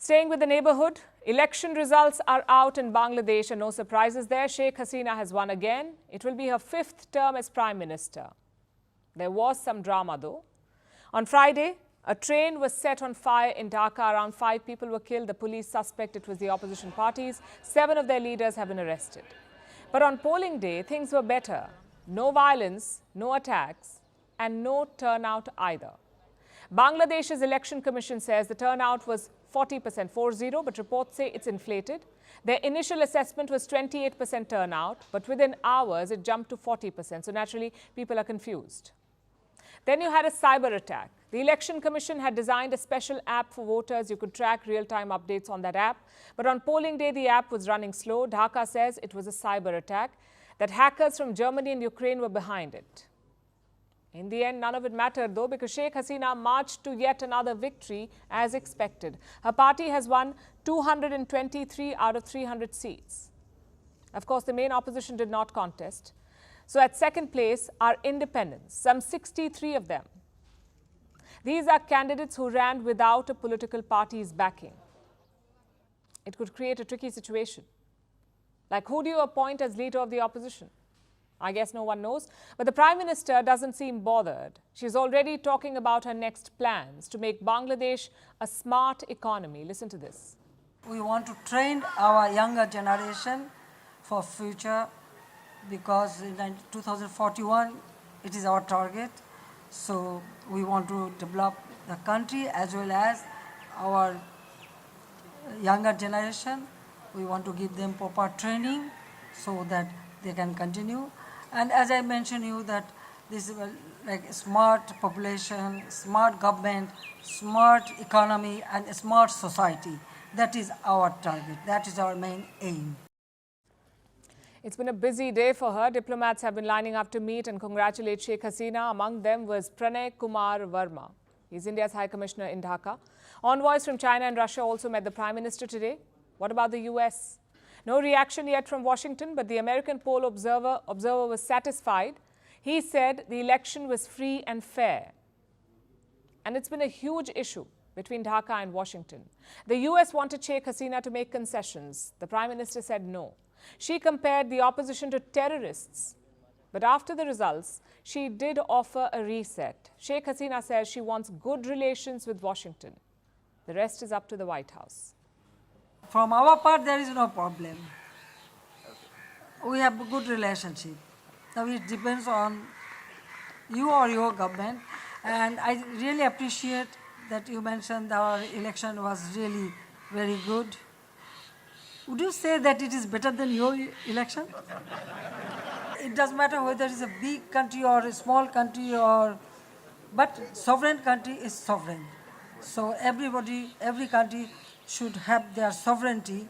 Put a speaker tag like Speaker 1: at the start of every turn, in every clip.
Speaker 1: Staying with the neighborhood, election results are out in Bangladesh and no surprises there. Sheikh Hasina has won again. It will be her 5th term as Prime Minister. There was some drama though. On Friday, a train was set on fire in Dhaka. Around 5 people were killed. The police suspect it was the opposition parties. 7 of their leaders have been arrested. But on polling day, things were better. No violence, no attacks, and no turnout either. Bangladesh's election commission says the turnout was 40%, 40, but reports say it's inflated. Their initial assessment was 28% turnout, but within hours it jumped to 40%. So naturally, people are confused. Then you had a cyber attack. The Election Commission had designed a special app for voters. You could track real-time updates on that app. But on polling day, the app was running slow. Dhaka says it was a cyber attack, that hackers from Germany and Ukraine were behind it. In the end, none of it mattered though, because Sheikh Hasina marched to yet another victory as expected. Her party has won 223 out of 300 seats. Of course, the main opposition did not contest. So at second place are independents, some 63 of them. These are candidates who ran without a political party's backing. It could create a tricky situation. Like, who do you appoint as leader of the opposition? I guess no one knows. But the Prime Minister doesn't seem bothered. She's already talking about her next plans to make Bangladesh a smart economy. Listen to this.
Speaker 2: We want to train our younger generation for future, because in 2041 it is our target. So we want to develop the country as well as our younger generation. We want to give them proper training so that they can continue. And as I mentioned you, that this is like smart population, smart government, smart economy and a smart society. That is our target. That is our main aim.
Speaker 1: It's been a busy day for her. Diplomats have been lining up to meet and congratulate Sheikh Hasina. Among them was Pranay Kumar Verma. He's India's High Commissioner in Dhaka. Envoys from China and Russia also met the Prime Minister today. What about the US? No reaction yet from Washington, but the American poll observer was satisfied. He said the election was free and fair. And it's been a huge issue between Dhaka and Washington. The US wanted Sheikh Hasina to make concessions. The Prime Minister said no. She compared the opposition to terrorists. But after the results, she did offer a reset. Sheikh Hasina says she wants good relations with Washington. The rest is up to the White House.
Speaker 2: From our part, there is no problem. We have a good relationship. Now it depends on you or your government. And I really appreciate that you mentioned our election was really very good. Would you say that it is better than your election? It doesn't matter whether it's a big country or a small country, but sovereign country is sovereign. So every country should have their sovereignty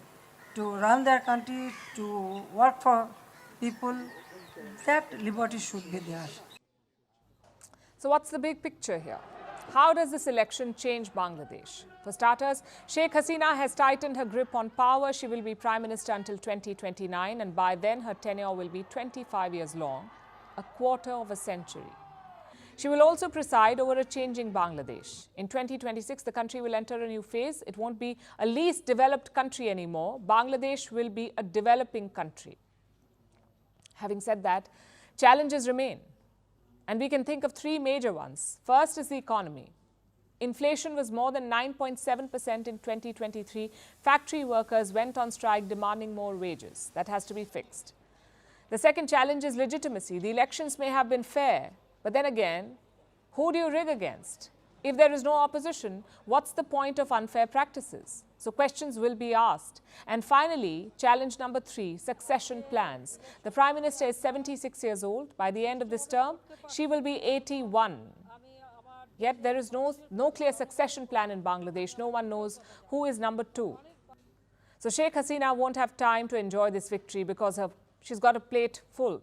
Speaker 2: to run their country, to work for people. That liberty should be there.
Speaker 1: So what's the big picture here? How does this election change Bangladesh? For starters, Sheikh Hasina has tightened her grip on power. She will be Prime Minister until 2029, and by then her tenure will be 25 years long, a quarter of a century. She will also preside over a changing Bangladesh. In 2026, the country will enter a new phase. It won't be a least developed country anymore. Bangladesh will be a developing country. Having said that, challenges remain. And we can think of 3 major ones. First is the economy. Inflation was more than 9.7% in 2023. Factory workers went on strike demanding more wages. That has to be fixed. The second challenge is legitimacy. The elections may have been fair, but then again, who do you rig against? If there is no opposition, what's the point of unfair practices? So questions will be asked. And finally, challenge number 3, succession plans. The Prime Minister is 76 years old. By the end of this term, she will be 81. Yet there is no clear succession plan in Bangladesh. No one knows who is number 2. So Sheikh Hasina won't have time to enjoy this victory because she's got a plate full.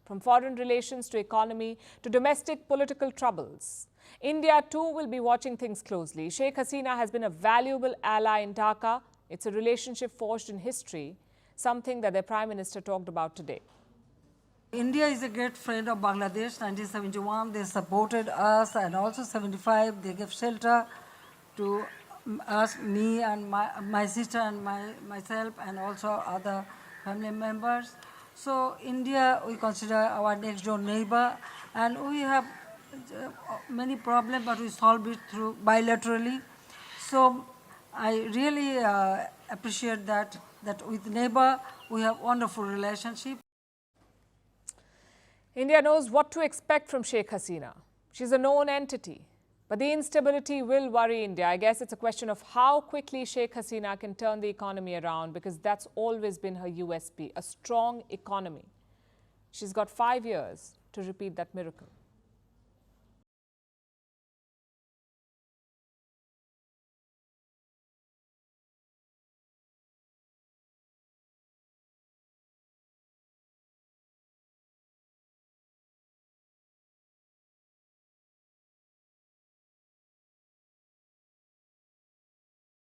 Speaker 1: From foreign relations to economy to domestic political troubles. India too will be watching things closely. Sheikh Hasina has been a valuable ally in Dhaka. It's a relationship forged in history, something that their Prime Minister talked about today.
Speaker 2: India is a great friend of Bangladesh. 1971, they supported us, and also 75, they gave shelter to us, me and my sister and myself and also other family members. So India we consider our next door neighbor, and we have many problems, but we solve it through bilaterally. So I really appreciate that with neighbor we have wonderful relationship.
Speaker 1: India knows what to expect from Sheikh Hasina. She's a known entity. But the instability will worry India. I guess it's a question of how quickly Sheikh Hasina can turn the economy around, because that's always been her USP, a strong economy. She's got 5 years to repeat that miracle.